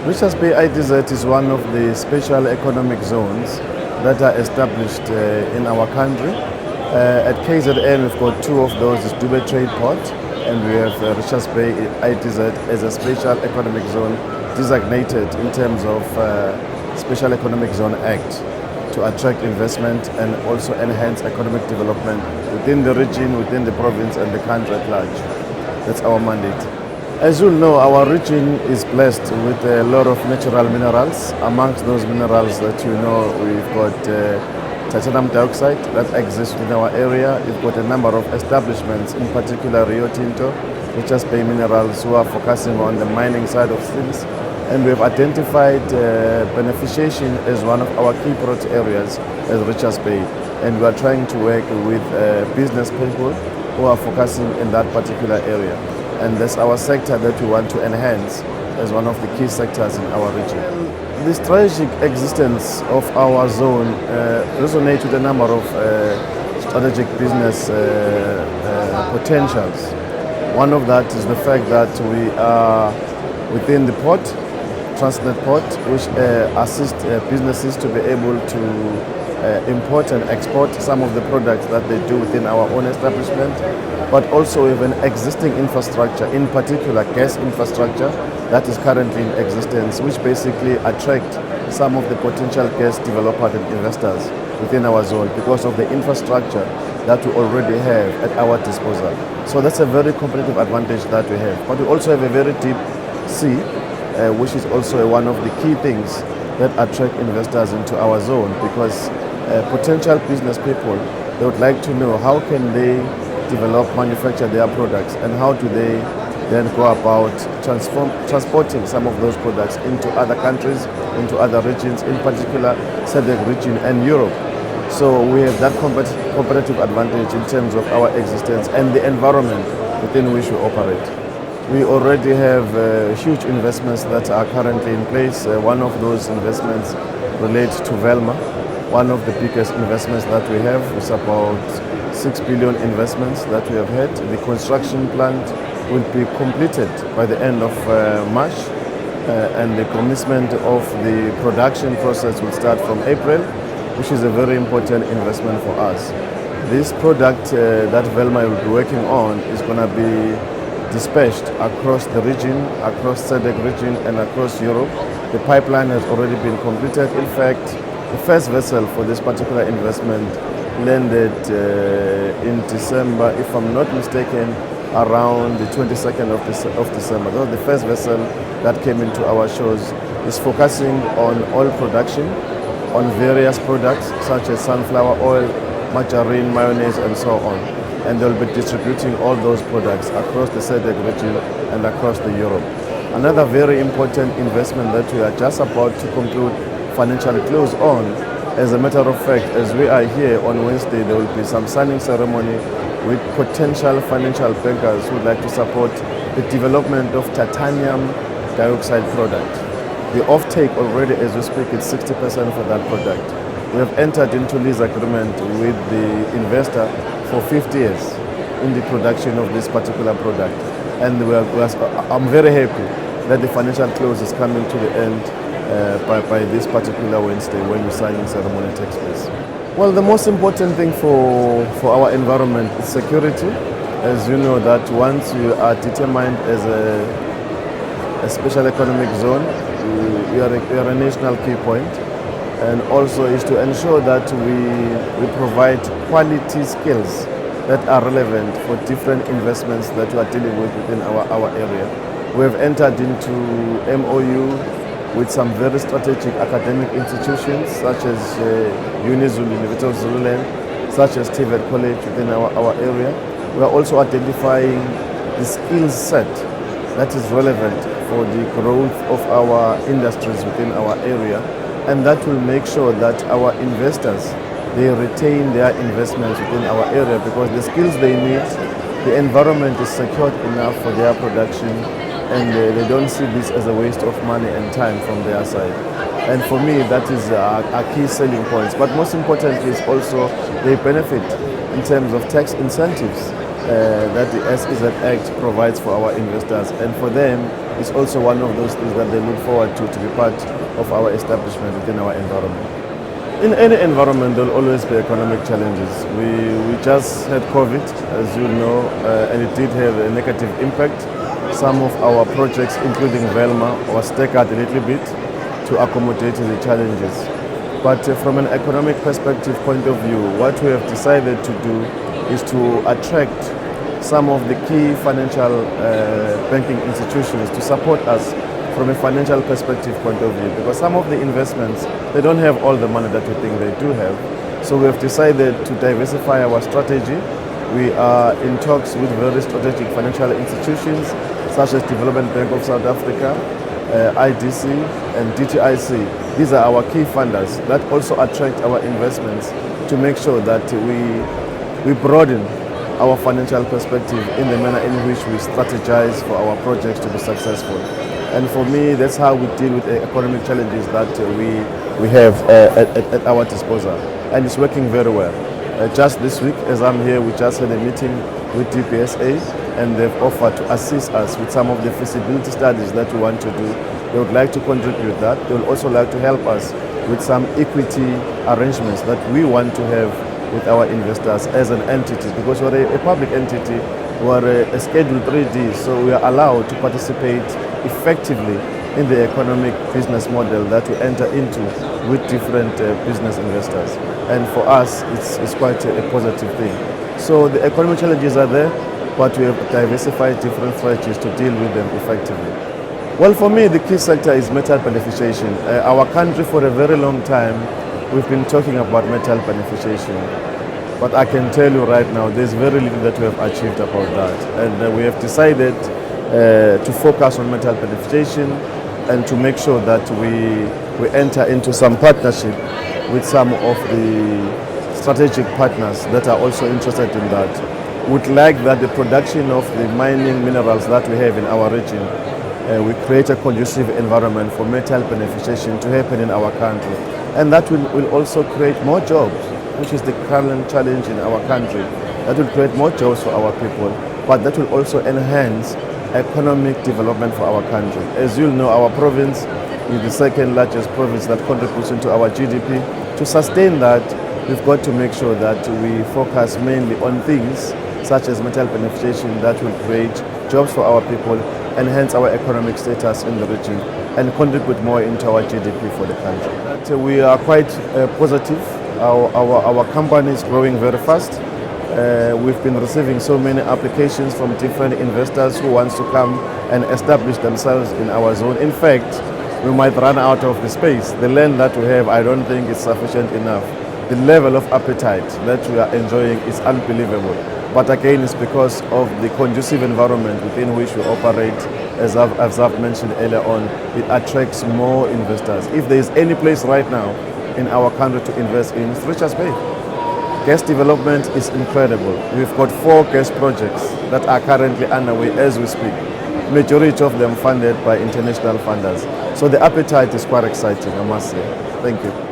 Richards Bay IDZ is one of the special economic zones that are established in our country. At KZN, we've got two of those, is Dubai Trade Port, and we have Richards Bay IDZ as a special economic zone designated in terms of Special Economic Zone Act to attract investment and also enhance economic development within the region, within the province and the country at large. That's our mandate. As you know, our region is blessed with a lot of natural minerals. Amongst those minerals that you know, we've got titanium dioxide that exists in our area. We've got a number of establishments, in particular Rio Tinto, Richards Bay Minerals, who are focusing on the mining side of things. And we have identified beneficiation as one of our key product areas as Richards Bay. And we are trying to work with business people who are focusing in that particular area. And that's our sector that we want to enhance as one of the key sectors in our region. The strategic existence of our zone resonates with a number of strategic business potentials. One of that is the fact that we are within the port, Transnet Port, which assists businesses to be able to import and export some of the products that they do within our own establishment, but also we have an existing infrastructure, in particular gas infrastructure, that is currently in existence, which basically attract some of the potential gas developers and investors within our zone because of the infrastructure that we already have at our disposal. So that's a very competitive advantage that we have. But we also have a very deep sea, which is also one of the key things that attract investors into our zone, because potential business people, they would like to know how can they develop, manufacture their products, and how do they then go about transporting some of those products into other countries, into other regions, in particular SEZ region and Europe. So we have that competitive advantage in terms of our existence and the environment within which we operate. We already have huge investments that are currently in place. One of those investments relates to Velma. One of the biggest investments that we have is about 6 billion investments that we have had. The construction plant will be completed by the end of March, and the commencement of the production process will start from April, which is a very important investment for us. This product that Velma will be working on is going to be dispatched across the region, across SEZ region and across Europe. The pipeline has already been completed. In fact, the first vessel for this particular investment landed in December, if I'm not mistaken, around the 22nd of December. That was the first vessel that came into our shores. Is focusing on oil production, on various products such as sunflower oil, margarine, mayonnaise and so on. And they'll be distributing all those products across the SEZ region and across the Europe. Another very important investment that we are just about to conclude financial close on. As a matter of fact, as we are here on Wednesday, there will be some signing ceremony with potential financial bankers who would like to support the development of titanium dioxide product. The offtake already, as we speak, is 60% for that product. We have entered into lease agreement with the investor for 50 years in the production of this particular product. And I'm very happy that the financial close is coming to the end by this particular Wednesday when the signing ceremony takes place. Well, the most important thing for our environment is security. As you know that once you are determined as a special economic zone, we are a national key point. And also is to ensure that we provide quality skills that are relevant for different investments that we are dealing with within our area. We have entered into MOU with some very strategic academic institutions such as Unizulu, University of Zululand, such as TVET College within our area. We are also identifying the skills set that is relevant for the growth of our industries within our area. And that will make sure that our investors, they retain their investments within our area because the skills they need, the environment is secured enough for their production, and they don't see this as a waste of money and time from their side. And for me, that is our key selling points. But most importantly is also they benefit in terms of tax incentives that the SEZ Act provides for our investors. And for them, is also one of those things that they look forward to be part of our establishment within our environment. In any environment, there will always be economic challenges. We just had COVID, as you know, and it did have a negative impact. Some of our projects, including Velma, was staggered a little bit to accommodate the challenges. But from an economic perspective point of view, what we have decided to do is to attract some of the key financial banking institutions to support us from a financial perspective point of view, because some of the investments, they don't have all the money that we think they do have. So we have decided to diversify our strategy. We are in talks with very strategic financial institutions such as Development Bank of South Africa, IDC and DTIC. These are our key funders that also attract our investments to make sure that we broaden our financial perspective in the manner in which we strategize for our projects to be successful. And for me, that's how we deal with the economic challenges that we have at our disposal. And it's working very well. Just this week, as I'm here, we just had a meeting with DPSA, and they've offered to assist us with some of the feasibility studies that we want to do. They would like to contribute that. They would also like to help us with some equity arrangements that we want to have with our investors as an entity, because we're a public entity, we're a Schedule 3D, so we are allowed to participate effectively in the economic business model that we enter into with different business investors. And for us, it's quite a positive thing. So the economic challenges are there, but we have diversified different strategies to deal with them effectively. Well, for me, the key sector is metal beneficiation. Our country, for a very long time, we've been talking about metal beneficiation. But I can tell you right now, there's very little that we have achieved about that. And we have decided to focus on metal beneficiation and to make sure that we enter into some partnership with some of the strategic partners that are also interested in that. Would like that the production of the mining minerals that we have in our region, we create a conducive environment for metal beneficiation to happen in our country. And that will also create more jobs, which is the current challenge in our country. That will create more jobs for our people, but that will also enhance economic development for our country. As you'll know, our province is the second largest province that contributes into our GDP. To sustain that, we've got to make sure that we focus mainly on things such as metal beneficiation that will create jobs for our people, enhance our economic status in the region, and contribute more into our GDP for the country. That we are quite positive. Our company is growing very fast. We've been receiving so many applications from different investors who want to come and establish themselves in our zone. In fact, we might run out of the space. The land that we have, I don't think is sufficient enough. The level of appetite that we are enjoying is unbelievable. But again, it's because of the conducive environment within which we operate. As I've mentioned earlier on, it attracts more investors. If there is any place right now in our country to invest in, it's Richards Bay. Gas development is incredible. We've got 4 gas projects that are currently underway as we speak. Majority of them funded by international funders. So the appetite is quite exciting, I must say. Thank you.